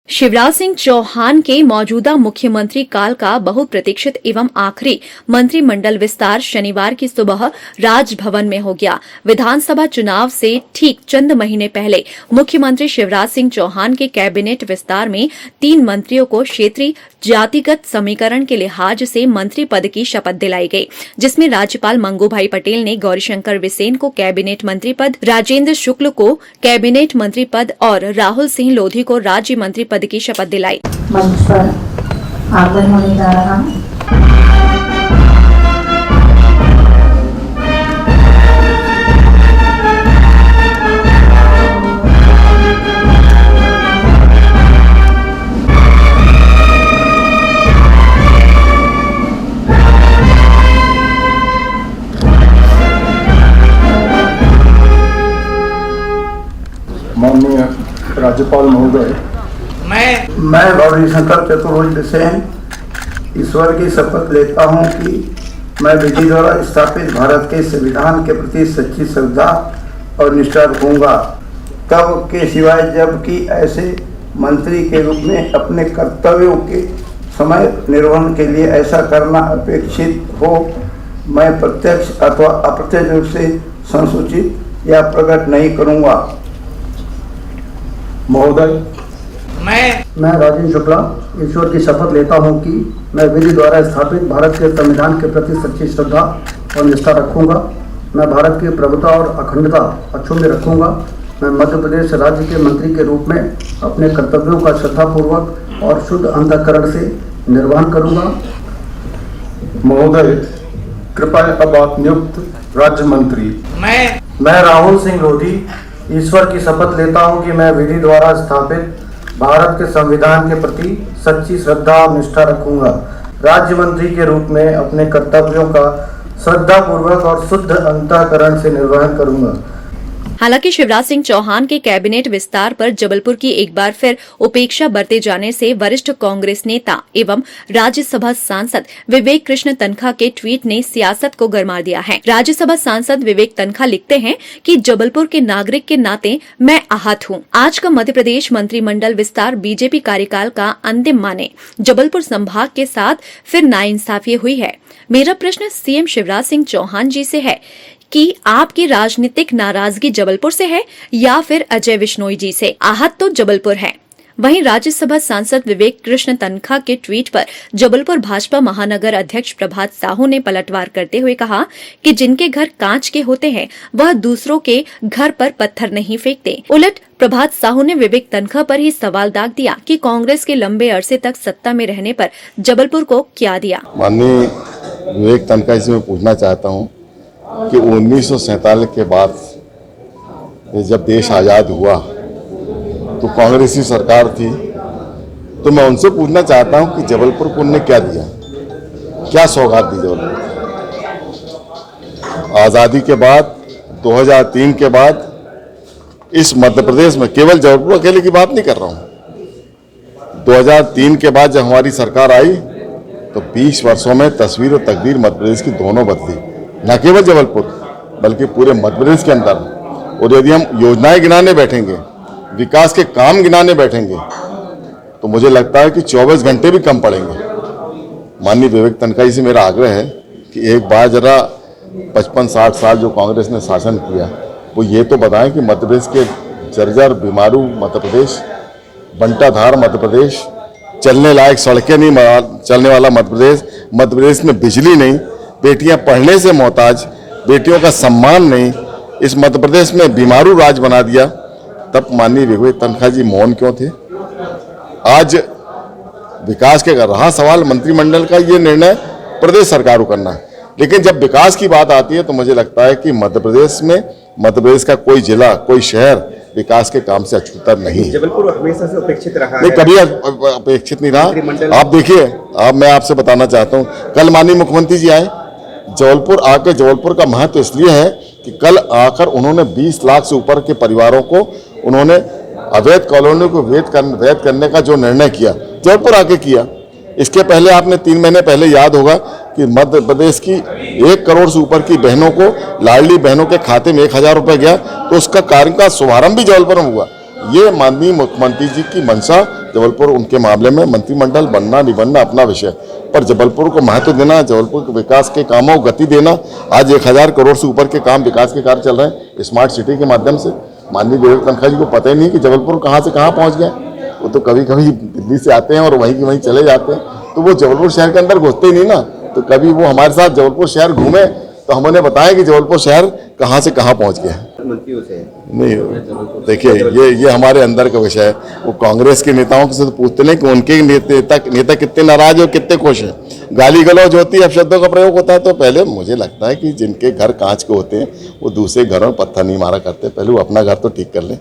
शिवराज सिंह चौहान के मौजूदा मुख्यमंत्री काल का बहुप्रतीक्षित एवं आखिरी मंत्रिमंडल विस्तार शनिवार की सुबह राजभवन में हो गया। विधानसभा चुनाव से ठीक चंद महीने पहले मुख्यमंत्री शिवराज सिंह चौहान के कैबिनेट विस्तार में 3 मंत्रियों को क्षेत्रीय जातिगत समीकरण के लिहाज से मंत्री पद की शपथ दिलाई गई, जिसमें राज्यपाल मंगूभाई पटेल ने गौरीशंकर बिसेन को कैबिनेट मंत्री पद, राजेंद्र शुक्ल को कैबिनेट मंत्री पद और राहुल सिंह लोधी को राज्य मंत्री पद की शपथ दिलाई। मंच पर आगमन होने जा रहा है। माननीय राज्यपाल महोदय, मैं गौरीशंकर चतुर्भुज बिसेन ईश्वर की शपथ लेता हूं कि मैं विधि द्वारा स्थापित भारत के संविधान के प्रति सच्ची श्रद्धा और निष्ठा रखूंगा, तब के सिवाय जबकि ऐसे मंत्री के रूप में अपने कर्तव्यों के समय निर्वहन के लिए ऐसा करना अपेक्षित हो, मैं प्रत्यक्ष अथवा अप्रत्यक्ष रूप से संसूचित या प्रकट नहीं करूंगा। महोदय, मैं राजेंद्र शुक्ला ईश्वर की शपथ लेता हूं कि मैं विधि द्वारा स्थापित भारत के संविधान के प्रति सच्ची श्रद्धा और निष्ठा रखूंगा। मैं भारत की प्रभुता और अखंडता अक्षुण्ण रखूंगा। मैं मध्य प्रदेश राज्य के मंत्री के रूप में अपने कर्तव्यों का श्रद्धापूर्वक और शुद्ध अंतःकरण से निर्वहन करूंगा। महोदय, कृपया अब आप नियुक्त राज्य मंत्री। मैं राहुल सिंह लोधी ईश्वर की शपथ लेता हूं कि मैं विधि द्वारा स्थापित भारत के संविधान के प्रति सच्ची श्रद्धा और निष्ठा रखूंगा। राज्य मंत्री के रूप में अपने कर्तव्यों का श्रद्धापूर्वक और शुद्ध अंतःकरण से निर्वहन करूंगा। हालांकि शिवराज सिंह चौहान के कैबिनेट विस्तार पर जबलपुर की एक बार फिर उपेक्षा बरते जाने से वरिष्ठ कांग्रेस नेता एवं राज्यसभा सांसद विवेक कृष्ण तन्खा के ट्वीट ने सियासत को गरमा दिया है। राज्यसभा सांसद विवेक तन्खा लिखते हैं कि जबलपुर के नागरिक के नाते मैं आहत हूं। आज का मध्य प्रदेश मंत्रिमंडल विस्तार बीजेपी कार्यकाल का अंतिम माने जबलपुर संभाग के साथ फिर नाइंसाफी हुई है। मेरा प्रश्न सीएम शिवराज सिंह चौहान जी से है कि आपकी राजनीतिक नाराजगी जबलपुर से है या फिर अजय बिश्नोई जी से? आहत तो जबलपुर है। वहीं राज्यसभा सांसद विवेक कृष्ण तन्खा के ट्वीट पर जबलपुर भाजपा महानगर अध्यक्ष प्रभात साहू ने पलटवार करते हुए कहा कि जिनके घर कांच के होते हैं वह दूसरों के घर पर पत्थर नहीं फेंकते। उलट प्रभात साहू ने विवेक तन्खा पर ही सवाल दाग दिया कि कांग्रेस के लंबे अरसे तक सत्ता में रहने पर जबलपुर को क्या दिया। माननीय विवेक तन्खा से मैं पूछना चाहता हूँ कि 1947 के बाद जब देश आज़ाद हुआ तो कांग्रेसी सरकार थी, तो मैं उनसे पूछना चाहता हूं कि जबलपुर को उन्होंने क्या दिया, क्या सौगात दी जबलपुर? आज़ादी के बाद 2003 के बाद इस मध्य प्रदेश में, केवल जबलपुर अकेले की बात नहीं कर रहा हूं, 2003 के बाद जब हमारी सरकार आई तो 20 वर्षों में तस्वीर और तकदीर मध्य प्रदेश की दोनों बदली, न केवल जबलपुर बल्कि पूरे मध्य प्रदेश के अंदर। और यदि हम योजनाएं गिनाने बैठेंगे, विकास के काम गिनाने बैठेंगे, तो मुझे लगता है कि 24 घंटे भी कम पड़ेंगे। माननीय विवेक तन्खा जी से मेरा आग्रह है कि एक बार जरा 55-60 साल जो कांग्रेस ने शासन किया वो ये तो बताएं कि मध्य प्रदेश के जर्जर बीमारू मध्य प्रदेश, बंटाधार मध्य प्रदेश, चलने लायक सड़कें नहीं चलने वाला मध्य प्रदेश में बिजली नहीं, बेटियां पढ़ने से मोहताज, बेटियों का सम्मान नहीं, इस मध्य प्रदेश में बीमारू राज बना दिया। तब माननीय विवेक तन्खा जी मौन क्यों थे? आज विकास के कर रहा सवाल मंत्रिमंडल का ये निर्णय प्रदेश सरकार को करना है, लेकिन जब विकास की बात आती है तो मुझे लगता है कि मध्य प्रदेश का कोई जिला, कोई शहर विकास के काम से अछूता नहीं है। जबलपुर हमेशा से उपेक्षित रहा नहीं, कभी अपेक्षित नहीं रहा। आप देखिए, अब मैं आपसे बताना चाहता हूँ, कल माननीय मुख्यमंत्री जी आए जबलपुर, आके जबलपुर का महत्व इसलिए है कि कल आकर उन्होंने 20 लाख से ऊपर के परिवारों को उन्होंने अवैध कॉलोनी को वैध करने का जो निर्णय किया, जबलपुर आके किया। इसके पहले आपने 3 महीने पहले याद होगा कि मध्य प्रदेश की 1 करोड़ से ऊपर की बहनों को, लाडली बहनों के खाते में 1000 रुपये गया, तो उसका कार्य का शुभारंभ भी जबलपुर में हुआ। ये माननीय मुख्यमंत्री जी की मंशा, जबलपुर उनके मामले में मंत्रिमंडल बनना नहीं बनना अपना विषय, पर जबलपुर को महत्व देना, जबलपुर के विकास के कामों को गति देना। आज 1000 करोड़ से ऊपर के काम, विकास के कार्य चल रहे हैं स्मार्ट सिटी के माध्यम से। माननीय विवेक तनखा जी को पता ही नहीं कि जबलपुर कहाँ से कहाँ पहुँच गए। वो तो कभी कभी दिल्ली से आते हैं और वहीं की वहीं चले जाते हैं, तो वो जबलपुर शहर के अंदर घुसते ही नहीं ना। तो कभी वो हमारे साथ जबलपुर शहर घूमे तो हम उन्हें बताएं कि जबलपुर शहर कहाँ से कहाँ पहुँच गया है। नहीं, देखिए ये हमारे अंदर का विषय है। वो कांग्रेस के नेताओं से तो पूछते नहीं कि उनके नेता कितने नाराज हो, कितने खुश हैं। गाली गलौज होती है, अपशब्दों का प्रयोग होता है, तो पहले मुझे लगता है कि जिनके घर कांच के होते हैं वो दूसरे घरों में पत्थर नहीं मारा करते, पहले वो अपना घर तो ठीक कर लें।